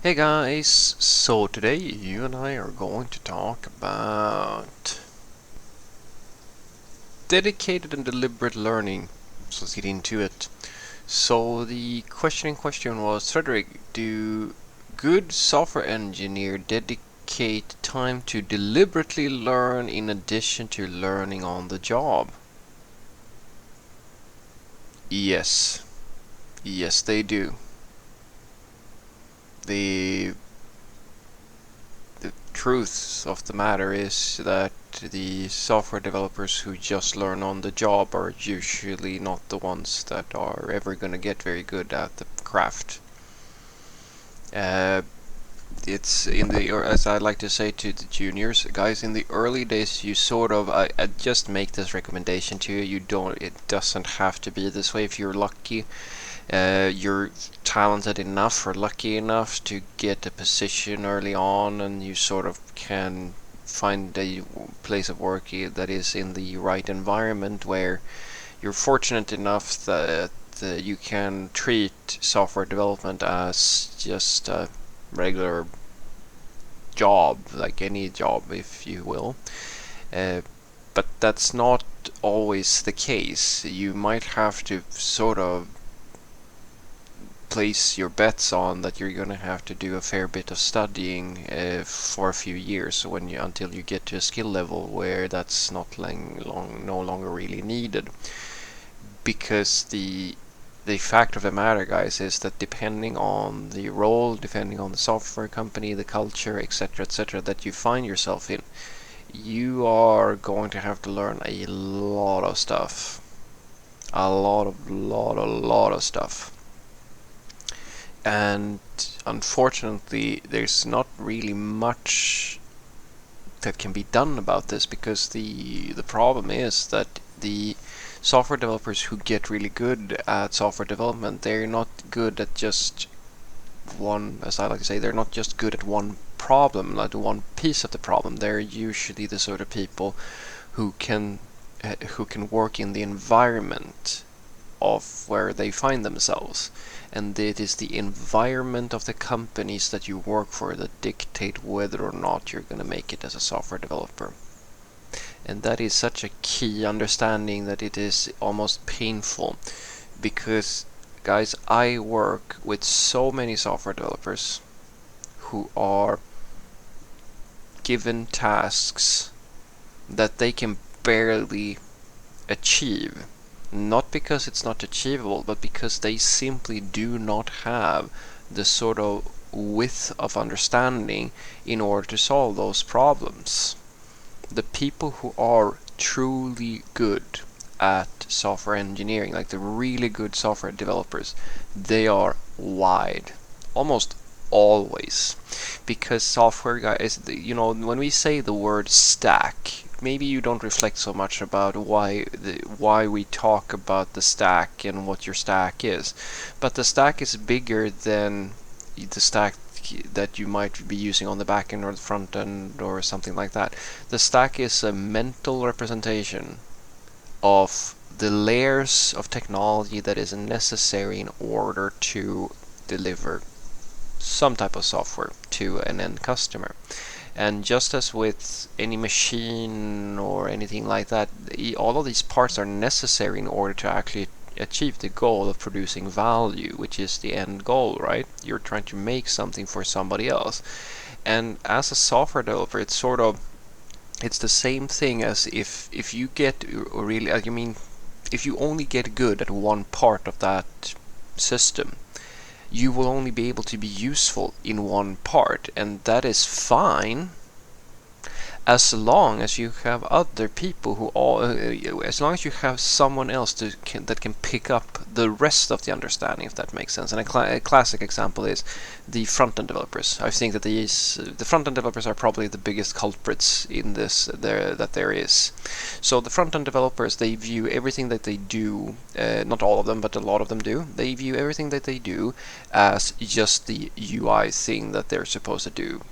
Hey guys, so today you and I are going to talk about dedicated and deliberate learning. So let's get into it. So the question in question was, Frederick, do good software engineer dedicate time to deliberately learn in addition to learning on the job? Yes. Yes, they do. The the truth of the matter is that the software developers who just learn on the job are usually not the ones that are ever going to get very good at the craft. Uh, it's in the, or as I like to say to the juniors, guys, in the early days, you sort of, I just make this recommendation to you. You don't, it doesn't have to be this way. If you're lucky, you're talented enough or lucky enough to get a position early on, and you sort of can find a place of work that is in the right environment where you're fortunate enough that you can treat software development as just a regular job, like any job, if you will. Uh, but that's not always the case. You might have to sort of place your bets on that you're going to have to do a fair bit of studying for a few years until you get to a skill level where that's not no longer really needed. Because the fact of the matter, guys, is that depending on the role, depending on the software company, the culture, etc., that you find yourself in, you are going to have to learn a lot of stuff. A lot of stuff. And unfortunately, there's not really much that can be done about this, because the problem is that the software developers who get really good at software development, they're not good at just one, as I like to say, they're not just good at one problem, like one piece of the problem. They're usually the sort of people who can work in the environment of where they find themselves. And it is the environment of the companies that you work for that dictate whether or not you're going to make it as a software developer. And that is such a key understanding that it is almost painful. Because, guys, I work with so many software developers who are given tasks that they can barely achieve. Not because it's not achievable, but because they simply do not have the sort of width of understanding in order to solve those problems. The people who are truly good at software engineering, like the really good software developers, they are wide. Almost always. Because software guys, when we say the word stack, maybe you don't reflect so much about why we talk about the stack and what your stack is. But the stack is bigger than the stack that you might be using on the back end or the front end or something like that. The stack is a mental representation of the layers of technology that is necessary in order to deliver some type of software to an end customer. And just as with any machine or anything like that, all of these parts are necessary in order to actually achieve the goal of producing value, which is the end goal, right? You're trying to make something for somebody else. And as a software developer, it's the same thing as if you get really, I mean, if you only get good at one part of that system, you will only be able to be useful in one part, and that is fine as long as you have other people as long as you have someone else that can pick up the rest of the understanding, if that makes sense. And a classic example is the front-end developers. I think that the front-end developers are probably the biggest culprits in this that there is. So the front-end developers, they view everything that they do, not all of them, but a lot of them do, they view everything that they do as just the UI thing that they're supposed to do.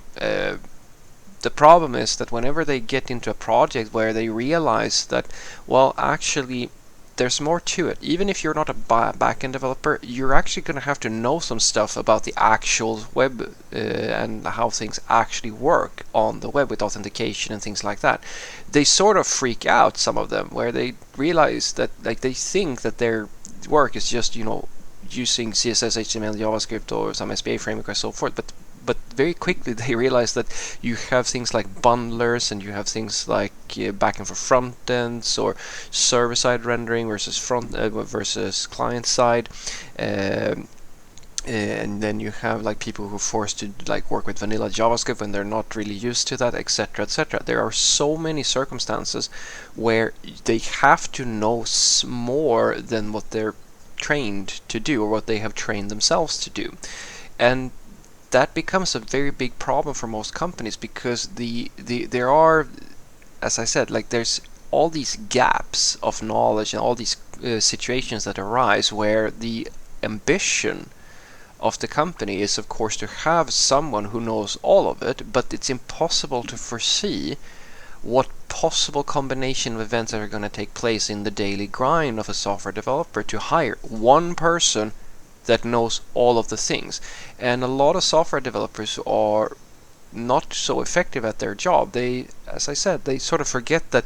The problem is that whenever they get into a project where they realize that, well, actually, there's more to it. Even if you're not a backend developer, you're actually going to have to know some stuff about the actual web and how things actually work on the web with authentication and things like that. They sort of freak out, some of them, where they realize that, like, they think that their work is just, using CSS, HTML, JavaScript, or some SPA framework or so forth, but very quickly they realize that you have things like bundlers, and you have things like backend for front ends, or server-side rendering versus versus client-side, and then you have like people who are forced to like work with vanilla JavaScript when they're not really used to that, etc., etc. There are so many circumstances where they have to know more than what they're trained to do, or what they have trained themselves to do, and that becomes a very big problem for most companies, because there are, as I said, like, there's all these gaps of knowledge and all these situations that arise where the ambition of the company is, of course, to have someone who knows all of it, but it's impossible to foresee what possible combination of events are going to take place in the daily grind of a software developer to hire one person that knows all of the things. And a lot of software developers are not so effective at their job. They, as I said, they sort of forget that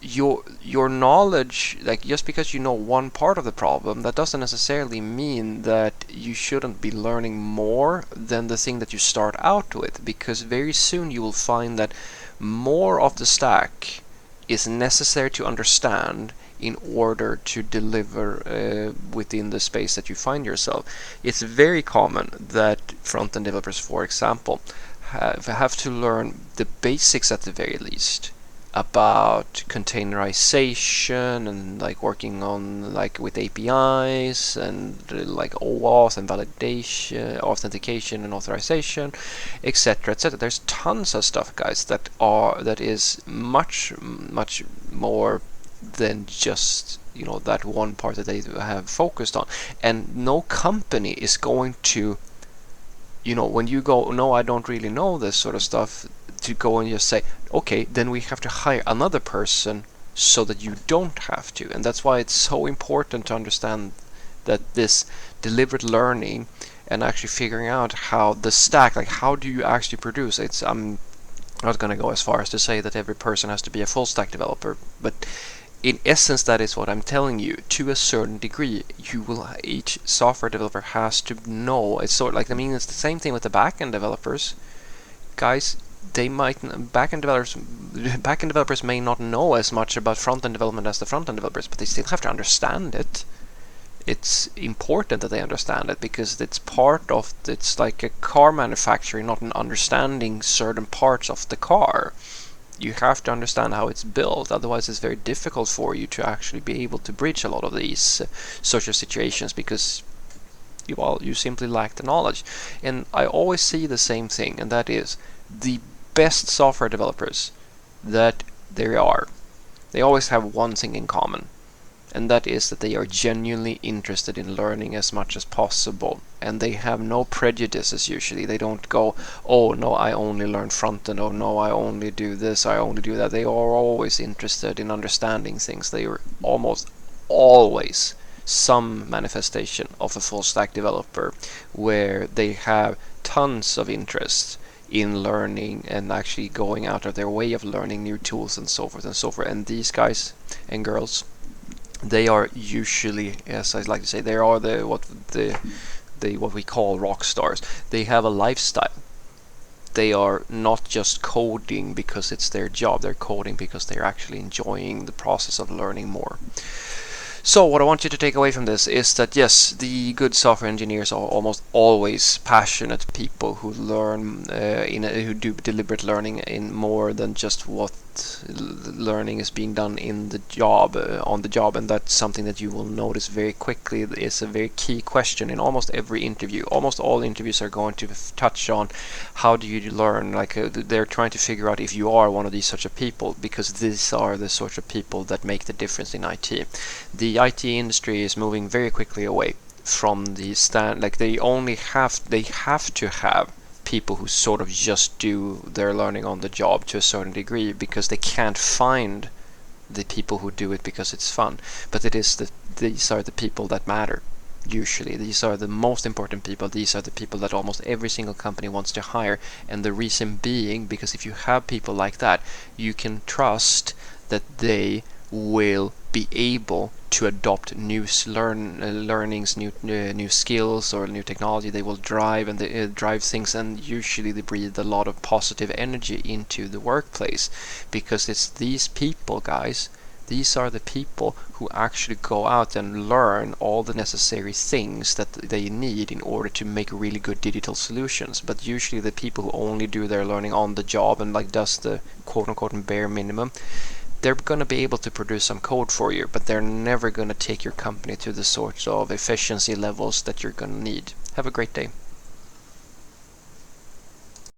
your knowledge, like, just because you know one part of the problem, that doesn't necessarily mean that you shouldn't be learning more than the thing that you start out with, because very soon you will find that more of the stack is necessary to understand in order to deliver within the space that you find yourself. It's very common that front-end developers, for example, have to learn the basics at the very least about containerization, and like working on like with APIs, and like OAuth and validation, authentication and authorization, etc., etc. There's tons of stuff, guys, that is much more than just that one part that they have focused on. And no company is going to, when you go, no, I don't really know this sort of stuff, to go and just say, okay, then we have to hire another person so that you don't have to. And that's why it's so important to understand that this deliberate learning and actually figuring out how the stack, like, how do you actually produce? I'm not going to go as far as to say that every person has to be a full stack developer, but in essence, that is what I'm telling you. To a certain degree, each software developer has to know. It's sort of like, it's the same thing with the backend developers, guys. Backend developers may not know as much about front-end development as the front-end developers, but they still have to understand it. It's important that they understand it, because it's like a car manufacturing, not an understanding certain parts of the car. You have to understand how it's built, otherwise it's very difficult for you to actually be able to bridge a lot of these social situations, because you simply lack the knowledge. And I always see the same thing, and that is the best software developers that there are, they always have one thing in common, and that is that they are genuinely interested in learning as much as possible, and they have no prejudices usually. They don't go, oh no, I only learn front end, oh no, I only do this, I only do that. They are always interested in understanding things. They are almost always some manifestation of a full stack developer, where they have tons of interest in learning and actually going out of their way of learning new tools and so forth and so forth. And these guys and girls, they are usually, as I like to say, they are what we call rock stars. They have a lifestyle. They are not just coding because it's their job. They're coding because they're actually enjoying the process of learning more. So what I want you to take away from this is that, yes, the good software engineers are almost always passionate people who learn who do deliberate learning in more than just what learning is being done in the job, on the job. And that's something that you will notice very quickly is a very key question in almost every interview. Almost all interviews are going to touch on how do you learn. Like they're trying to figure out if you are one of these sorts of people, because these are the sorts of people that make the difference in IT. The IT industry is moving very quickly away from the like they have to have people who sort of just do their learning on the job to a certain degree, because they can't find the people who do it because it's fun, but these are the people that matter. Usually, these are the most important people. These are the people that almost every single company wants to hire. And the reason being, because if you have people like that, you can trust that they will be able to adopt new learnings, new skills or new technology. They will drive and they drive things, and usually they breathe a lot of positive energy into the workplace, because it's these people, guys. These are the people who actually go out and learn all the necessary things that they need in order to make really good digital solutions. But usually the people who only do their learning on the job and like does the quote-unquote bare minimum, they're going to be able to produce some code for you, but they're never going to take your company to the sorts of efficiency levels that you're going to need. Have a great day.